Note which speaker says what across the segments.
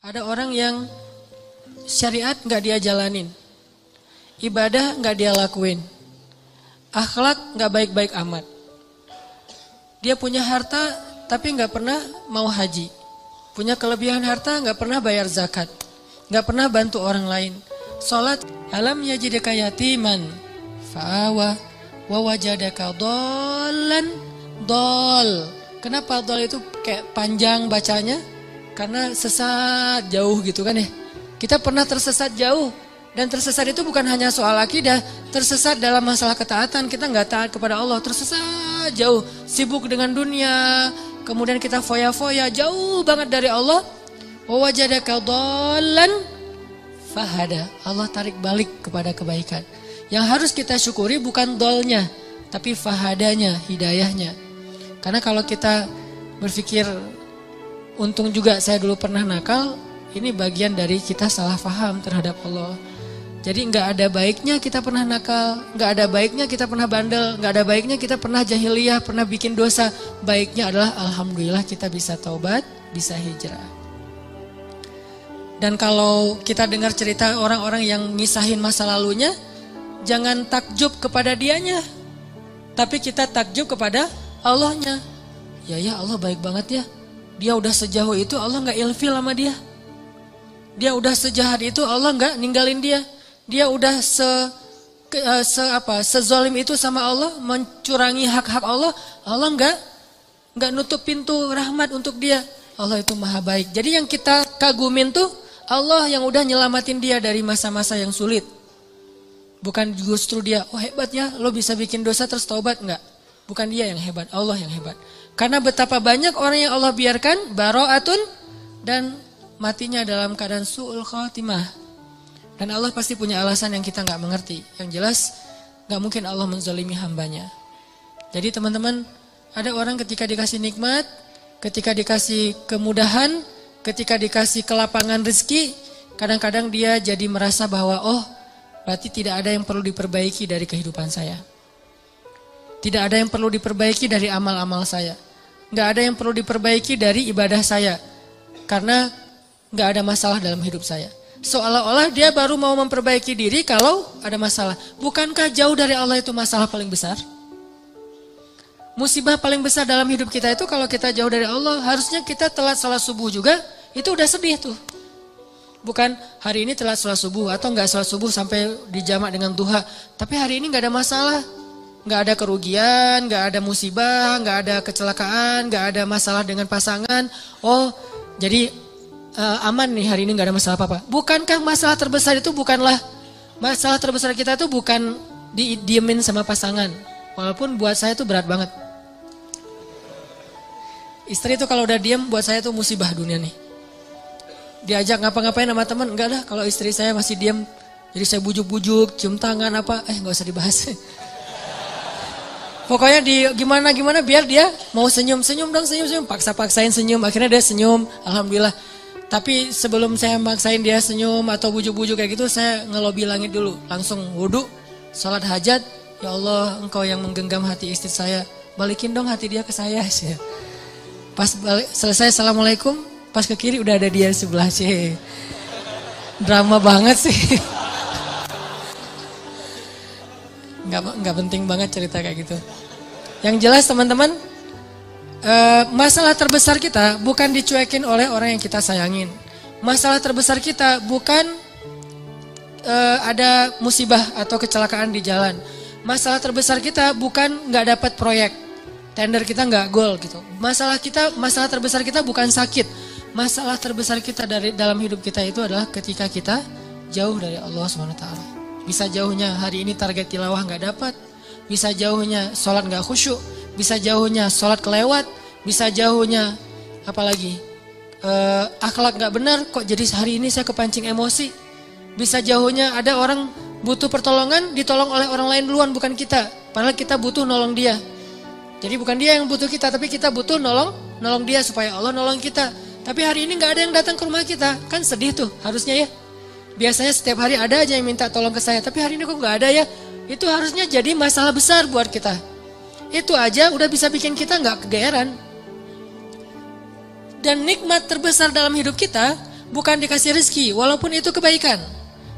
Speaker 1: Ada orang yang syariat nggak dia jalanin, ibadah nggak dia lakuin, akhlak nggak baik-baik amat. Dia punya harta tapi nggak pernah mau haji, punya kelebihan harta nggak pernah bayar zakat, nggak pernah bantu orang lain. Salat, alam yajidaka yatiman fa'awa wa wajadaka dhallan dol. Kenapa dol itu kayak panjang bacanya? Karena sesat jauh gitu kan ya. Kita pernah tersesat jauh. Dan tersesat itu bukan hanya soal akidah. Tersesat dalam masalah ketaatan. Kita nggak taat kepada Allah. Tersesat jauh. Sibuk dengan dunia. Kemudian kita foya-foya. Jauh banget dari Allah. Wa wajadaka dhallan fahada. Allah tarik balik kepada kebaikan. Yang harus kita syukuri bukan dolnya. Tapi fahadanya, hidayahnya. Karena kalau kita berpikir untung juga saya dulu pernah nakal, ini bagian dari kita salah paham terhadap Allah. Jadi nggak ada baiknya kita pernah nakal, nggak ada baiknya kita pernah bandel, nggak ada baiknya kita pernah jahiliyah, pernah bikin dosa. Baiknya adalah alhamdulillah kita bisa taubat, bisa hijrah. Dan kalau kita dengar cerita orang-orang yang ngisahin masa lalunya, jangan takjub kepada dianya, tapi kita takjub kepada Allahnya. Ya Allah baik banget ya. Dia udah sejauh itu Allah gak ilfil sama dia. Dia udah sejahat itu Allah gak ninggalin dia. Dia udah sezolim itu sama Allah, mencurangi hak-hak Allah. Allah gak nutup pintu rahmat untuk dia. Allah itu maha baik. Jadi yang kita kagumin tuh Allah yang udah nyelamatin dia dari masa-masa yang sulit. Bukan justru dia, oh hebat ya lo bisa bikin dosa terus taubat. Enggak. Bukan dia yang hebat, Allah yang hebat. Karena betapa banyak orang yang Allah biarkan baro'atun dan matinya dalam keadaan su'ul khatimah. Dan Allah pasti punya alasan yang kita gak mengerti. Yang jelas gak mungkin Allah menzalimi hambanya. Jadi teman-teman, ada orang ketika dikasih nikmat, ketika dikasih kemudahan, ketika dikasih kelapangan rezeki, kadang-kadang dia jadi merasa bahwa oh berarti tidak ada yang perlu diperbaiki dari kehidupan saya. Tidak ada yang perlu diperbaiki dari amal-amal saya. Nggak ada yang perlu diperbaiki dari ibadah saya. Karena nggak ada masalah dalam hidup saya. Seolah-olah dia baru mau memperbaiki diri kalau ada masalah. Bukankah jauh dari Allah itu masalah paling besar? Musibah paling besar dalam hidup kita itu kalau kita jauh dari Allah. Harusnya kita telat salat subuh juga, itu udah sedih tuh. Bukan hari ini telat salat subuh atau nggak salat subuh sampai dijamak dengan duha. Tapi hari ini nggak ada masalah. Nggak ada kerugian, nggak ada musibah, nggak ada kecelakaan, nggak ada masalah dengan pasangan. Oh, jadi aman nih hari ini nggak ada masalah apa-apa. Bukankah masalah terbesar itu bukanlah masalah terbesar kita itu bukan didiemin sama pasangan. Walaupun buat saya itu berat banget. Istri itu kalau udah diem buat saya itu musibah dunia nih. Diajak ngapa-ngapain sama teman, enggak dah. Kalau istri saya masih diem, jadi saya bujuk-bujuk, cium tangan apa, nggak usah dibahas. Pokoknya gimana biar dia mau senyum dong, senyum, paksa-paksain senyum, akhirnya dia senyum, alhamdulillah. Tapi sebelum saya maksain dia senyum atau bujuk-bujuk kayak gitu, saya ngelobi langit dulu, langsung wudu, sholat hajat. Ya Allah, engkau yang menggenggam hati istri saya, balikin dong hati dia ke saya. Pas selesai assalamualaikum, pas ke kiri udah ada dia sebelah sih. Drama banget sih. Nggak penting banget cerita kayak gitu. Yang jelas teman-teman, masalah terbesar kita bukan dicuekin oleh orang yang kita sayangin. Masalah terbesar kita bukan ada musibah atau kecelakaan di jalan. Masalah terbesar kita bukan nggak dapat proyek, tender kita nggak gol gitu. Masalah terbesar kita bukan sakit. Masalah terbesar kita dalam hidup kita itu adalah ketika kita jauh dari Allah SWT. Bisa jauhnya hari ini target tilawah gak dapat. Bisa jauhnya sholat gak khusyuk. Bisa jauhnya sholat kelewat. Bisa jauhnya apalagi akhlak gak benar. Kok jadi hari ini saya kepancing emosi. Bisa jauhnya ada orang butuh pertolongan, ditolong oleh orang lain duluan, bukan kita. Padahal kita butuh nolong dia. Jadi bukan dia yang butuh kita, tapi kita butuh nolong dia supaya Allah nolong kita. Tapi hari ini gak ada yang datang ke rumah kita. Kan sedih tuh harusnya ya. Biasanya setiap hari ada aja yang minta tolong ke saya. Tapi hari ini kok gak ada ya. Itu harusnya jadi masalah besar buat kita. Itu aja udah bisa bikin kita gak kegeeran. Dan nikmat terbesar dalam hidup kita bukan dikasih rezeki, walaupun itu kebaikan.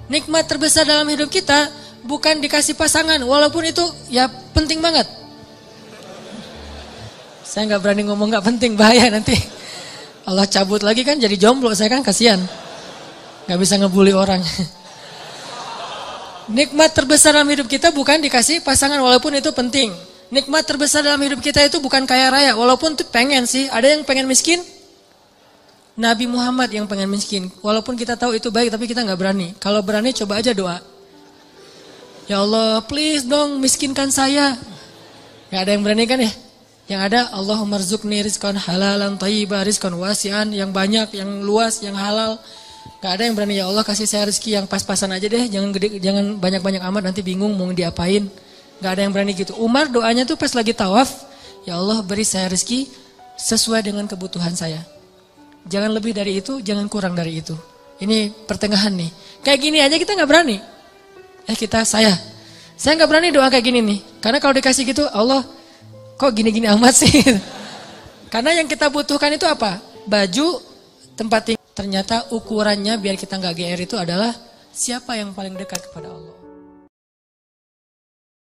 Speaker 1: Nikmat terbesar dalam hidup kita bukan dikasih pasangan, walaupun itu ya penting banget. Saya nggak berani ngomong nggak penting, bahaya nanti. Allah cabut lagi kan jadi jomblo, saya kan kasihan. Nggak bisa ngebully orang. Nikmat terbesar dalam hidup kita bukan dikasih pasangan, walaupun itu penting. Nikmat terbesar dalam hidup kita itu bukan kaya raya, walaupun itu pengen sih. Ada yang pengen miskin? Nabi Muhammad yang pengen miskin. Walaupun kita tahu itu baik, tapi kita nggak berani. Kalau berani coba aja doa. Ya Allah, please dong miskinkan saya. Gak ada yang berani kan ya? Yang ada, Allahumma rzuqni rizqan halalan thayyibah, rizqan wasi'an, yang banyak, yang luas, yang halal. Gak ada yang berani, ya Allah kasih saya rezeki yang pas-pasan aja deh, jangan gede, jangan banyak-banyak amat, nanti bingung mau diapain. Gak ada yang berani gitu. Umar doanya tuh pas lagi tawaf, ya Allah beri saya rezeki sesuai dengan kebutuhan saya. Jangan lebih dari itu, jangan kurang dari itu. Ini pertengahan nih. Kayak gini aja kita gak berani. Saya gak berani doa kayak gini nih. Karena kalau dikasih gitu, Allah kok gini-gini amat sih. Karena yang kita butuhkan itu apa? Baju, tempat tinggal. Ternyata ukurannya biar kita gak GR itu adalah siapa yang paling dekat kepada Allah.